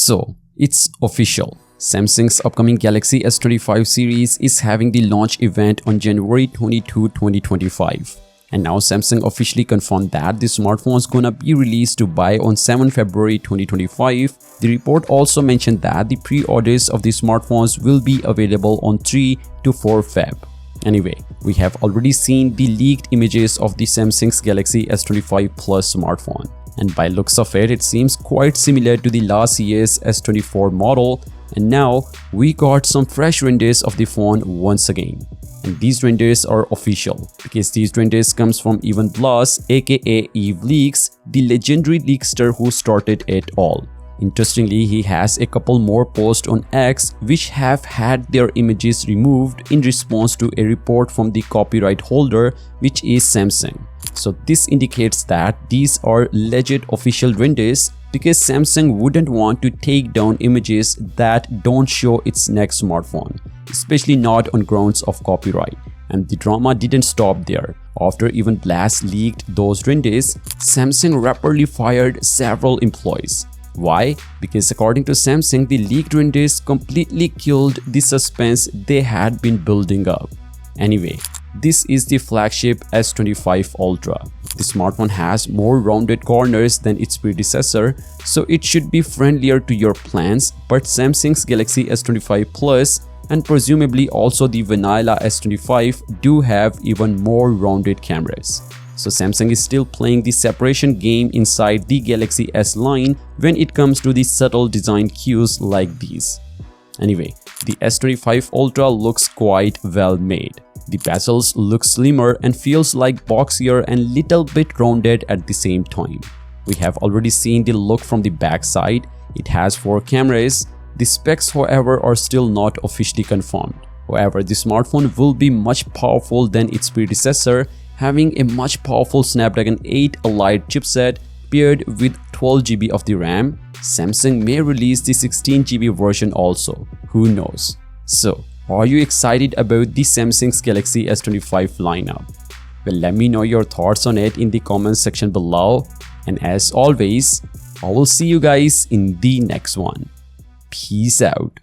So, it's official. Samsung's upcoming Galaxy S25 series is having the launch event on January 22, 2025. And now Samsung officially confirmed that the smartphone is gonna be released to buy on 7 February 2025. The report also mentioned that the pre-orders of the smartphones will be available on 3 to 4 Feb. Anyway, we have already seen the leaked images of the Samsung's Galaxy S25 Plus smartphone. And by looks of it, it seems quite similar to the last year's S24 model. And now we got some fresh renders of the phone once again. And these renders are official because these renders comes from Evan Blass aka Eve Leaks, the legendary leakster who started it all. Interestingly, he has a couple more posts on X which have had their images removed in response to a report from the copyright holder, which is Samsung. So this indicates that these are legit official renders because Samsung wouldn't want to take down images that don't show its next smartphone, especially not on grounds of copyright. And the drama didn't stop there. After Evan Blass leaked those renders, Samsung rapidly fired several employees. Why? Because according to Samsung, the leaked renders completely killed the suspense they had been building up. Anyway, this is the flagship S25 Ultra. The smartphone has more rounded corners than its predecessor, so it should be friendlier to your plans, but Samsung's Galaxy S25 Plus and presumably also the vanilla S25 do have even more rounded cameras. So Samsung is still playing the separation game inside the Galaxy S line when it comes to the subtle design cues like these. Anyway, the S25 Ultra looks quite well made. The bezels look slimmer and feels like boxier and little bit rounded at the same time. We have already seen the look from the back side. It has 4 cameras. The specs, however, are still not officially confirmed. However, the smartphone will be much powerful than its predecessor, having a much powerful Snapdragon 8 Elite chipset paired with 12GB of the RAM. Samsung may release the 16GB version also, who knows. So, are you excited about the Samsung's Galaxy S25 lineup? Well, let me know your thoughts on it in the comments section below. And as always, I will see you guys in the next one. Peace out.